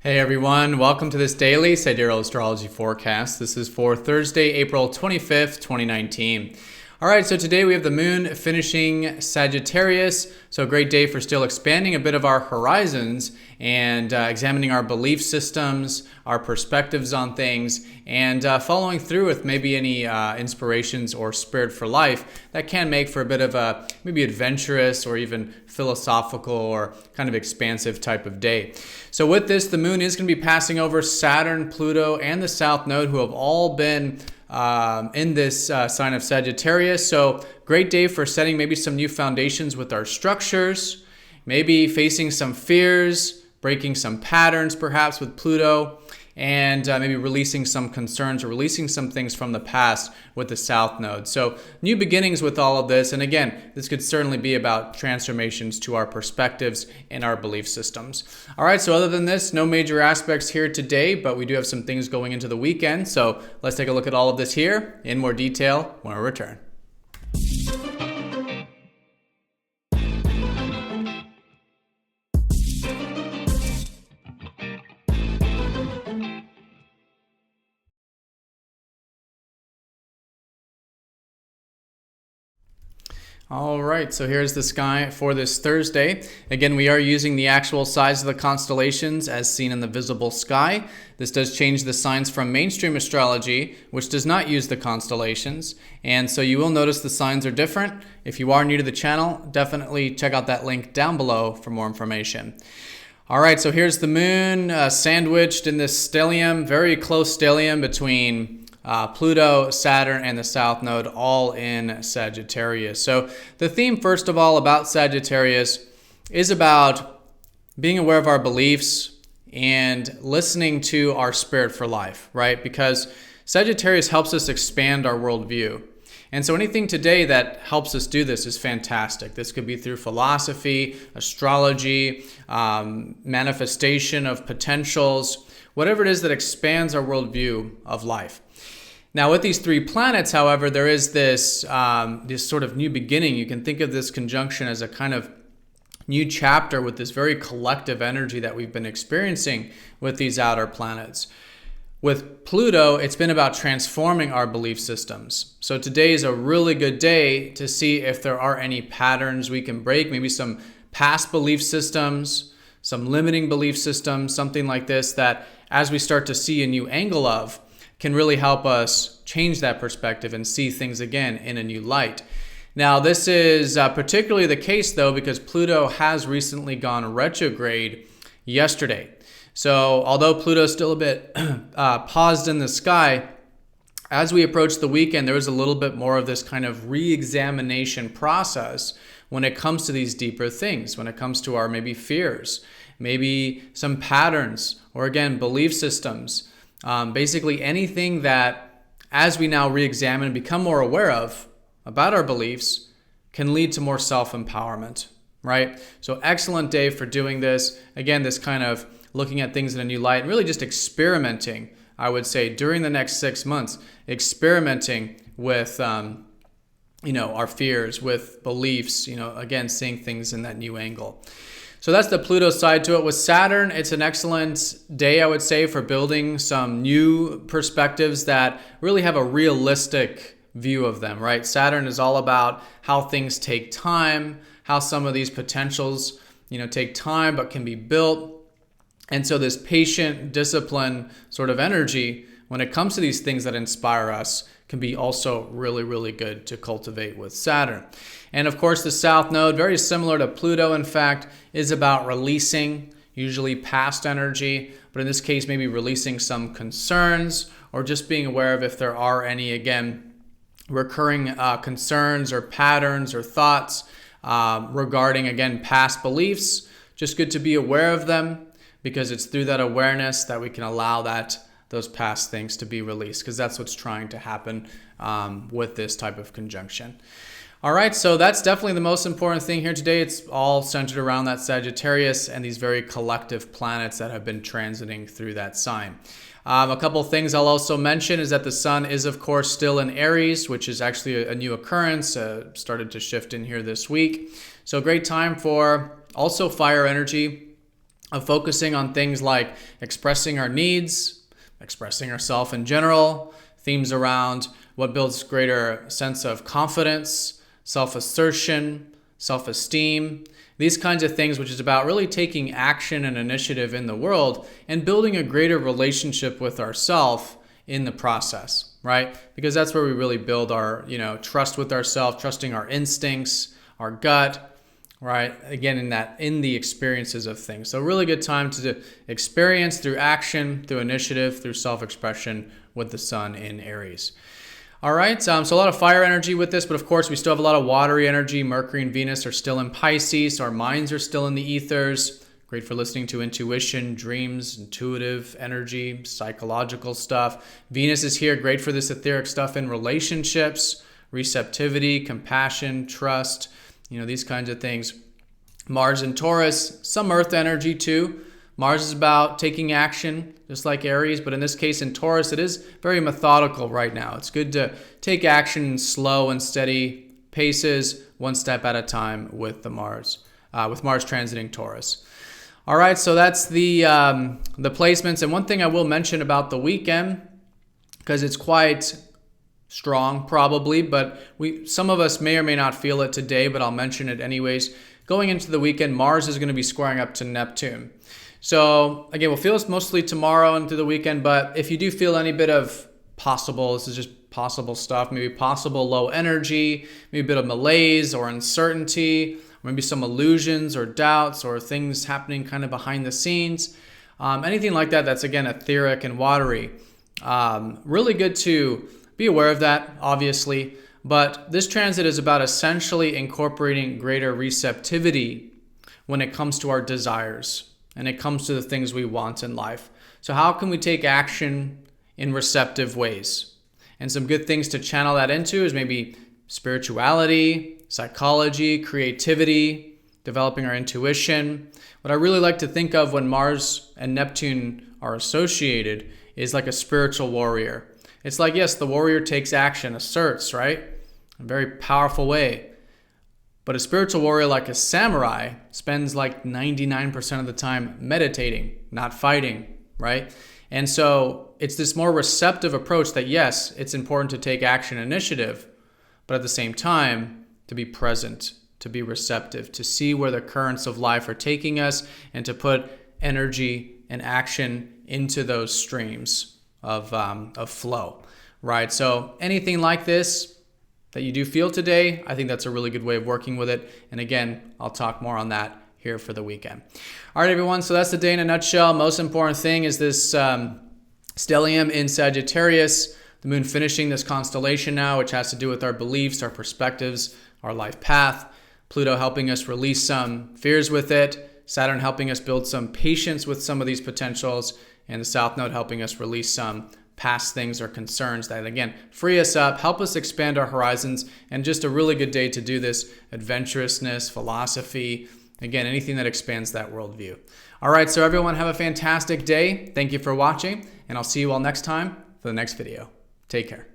Hey everyone, welcome to this daily Sidereal Astrology forecast. This is for Thursday, April 25th, 2019. Alright, so today we have the moon finishing Sagittarius, so a great day for still expanding a bit of our horizons and examining our belief systems, our perspectives on things, and following through with maybe any inspirations or spirit for life that can make for a bit of a maybe adventurous or even philosophical or kind of expansive type of day. So with this, the moon is going to be passing over Saturn, Pluto, and the South Node, who have all been in this sign of Sagittarius. So great day for setting maybe some new foundations with our structures, maybe facing some fears, breaking some patterns perhaps with Pluto, and maybe releasing some concerns or releasing some things from the past with the South Node. So new beginnings with all of this. And again, this could certainly be about transformations to our perspectives and our belief systems. All right, so other than this, no major aspects here today, but we do have some things going into the weekend. So let's take a look at all of this here in more detail when we return. All right, so here's the sky for this Thursday. Again, we are using the actual size of the constellations as seen in the visible sky. This does change the signs from mainstream astrology, which does not use the constellations. And so you will notice the signs are different. If you are new to the channel, definitely check out that link down below for more information. All right, so here's the moon sandwiched in this stellium, very close stellium between Pluto, Saturn, and the South Node, all in Sagittarius. So the theme, first of all, about Sagittarius is about being aware of our beliefs and listening to our spirit for life, right? Because Sagittarius helps us expand our worldview. And so anything today that helps us do this is fantastic. This could be through philosophy, astrology, manifestation of potentials, whatever it is that expands our worldview of life. Now, with these three planets, however, there is this sort of new beginning. You can think of this conjunction as a kind of new chapter with this very collective energy that we've been experiencing with these outer planets. With Pluto, it's been about transforming our belief systems. So today is a really good day to see if there are any patterns we can break, maybe some past belief systems, some limiting belief systems, something like this that as we start to see a new angle of, can really help us change that perspective and see things again in a new light. Now, this is particularly the case, though, because Pluto has recently gone retrograde yesterday. So although Pluto is still a bit paused in the sky, as we approach the weekend, there is a little bit more of this kind of re-examination process when it comes to these deeper things, when it comes to our maybe fears, maybe some patterns, or again, belief systems. Basically anything that, as we now re-examine and become more aware of about our beliefs, can lead to more self-empowerment, right? So excellent day for doing this. Again, this kind of looking at things in a new light and really just experimenting, I would say, during the next 6 months, experimenting with, our fears, with beliefs, again, seeing things in that new angle. So that's the Pluto side to it. With Saturn, it's an excellent day, I would say, for building some new perspectives that really have a realistic view of them, right? Saturn is all about how things take time, how some of these potentials, take time but can be built. And so this patient, discipline sort of energy, when it comes to these things that inspire us, can be also really, really good to cultivate with Saturn. And of course, the South Node, very similar to Pluto, in fact, is about releasing usually past energy, but in this case, maybe releasing some concerns or just being aware of if there are any, again, recurring concerns or patterns or thoughts regarding, again, past beliefs. Just good to be aware of them, because it's through that awareness that we can allow those past things to be released, because that's what's trying to happen with this type of conjunction. All right, so that's definitely the most important thing here today. It's all centered around that Sagittarius and these very collective planets that have been transiting through that sign. A couple of things I'll also mention is that the sun is, of course, still in Aries, which is actually a new occurrence, started to shift in here this week. So great time for also fire energy, of focusing on things like expressing our needs, expressing ourselves in general, themes around what builds greater sense of confidence, self-assertion, self-esteem, these kinds of things, which is about really taking action and initiative in the world and building a greater relationship with ourselves in the process, right? Because that's where we really build our, trust with ourselves, trusting our instincts, our gut, right? Again, in the experiences of things. So really good time to experience through action, through initiative, through self-expression with the sun in Aries. All right, so a lot of fire energy with this, but of course we still have a lot of watery energy. Mercury and Venus are still in Pisces. Our minds are still in the ethers. Great for listening to intuition, dreams, intuitive energy, psychological stuff. Venus is here, great for this etheric stuff in relationships, receptivity, compassion, trust, these kinds of things. Mars in Taurus, some earth energy too. Mars is about taking action, just like Aries, but in this case in Taurus, it is very methodical right now. It's good to take action in slow and steady paces, one step at a time with Mars transiting Taurus. All right, so that's the placements. And one thing I will mention about the weekend, because it's quite strong probably, but some of us may or may not feel it today, but I'll mention it anyways. Going into the weekend, Mars is going to be squaring up to Neptune. So again, we'll feel this mostly tomorrow and through the weekend, but if you do feel any bit of this is just possible stuff, maybe possible low energy, maybe a bit of malaise or uncertainty, maybe some illusions or doubts or things happening kind of behind the scenes, anything like that, that's again etheric and watery. Really good to be aware of that, obviously, but this transit is about essentially incorporating greater receptivity when it comes to our desires and it comes to the things we want in life. So how can we take action in receptive ways? And some good things to channel that into is maybe spirituality, psychology, creativity, developing our intuition. What I really like to think of when Mars and Neptune are associated is like a spiritual warrior. It's like, yes, the warrior takes action, asserts, right? In a very powerful way. But a spiritual warrior like a samurai spends like 99% of the time meditating, not fighting, right? And so it's this more receptive approach that, yes, it's important to take action initiative, but at the same time, to be present, to be receptive, to see where the currents of life are taking us, and to put energy and action into those streams of flow, right? So anything like this that you do feel today, I think that's a really good way of working with it. And again, I'll talk more on that here for the weekend. All right, everyone. So that's the day in a nutshell. Most important thing is this stellium in Sagittarius, the moon finishing this constellation now, which has to do with our beliefs, our perspectives, our life path. Pluto helping us release some fears with it. Saturn helping us build some patience with some of these potentials. And the South Node helping us release some past things or concerns that, again, free us up, help us expand our horizons, and just a really good day to do this. Adventurousness, philosophy, again, anything that expands that worldview. All right, so everyone have a fantastic day. Thank you for watching, and I'll see you all next time for the next video. Take care.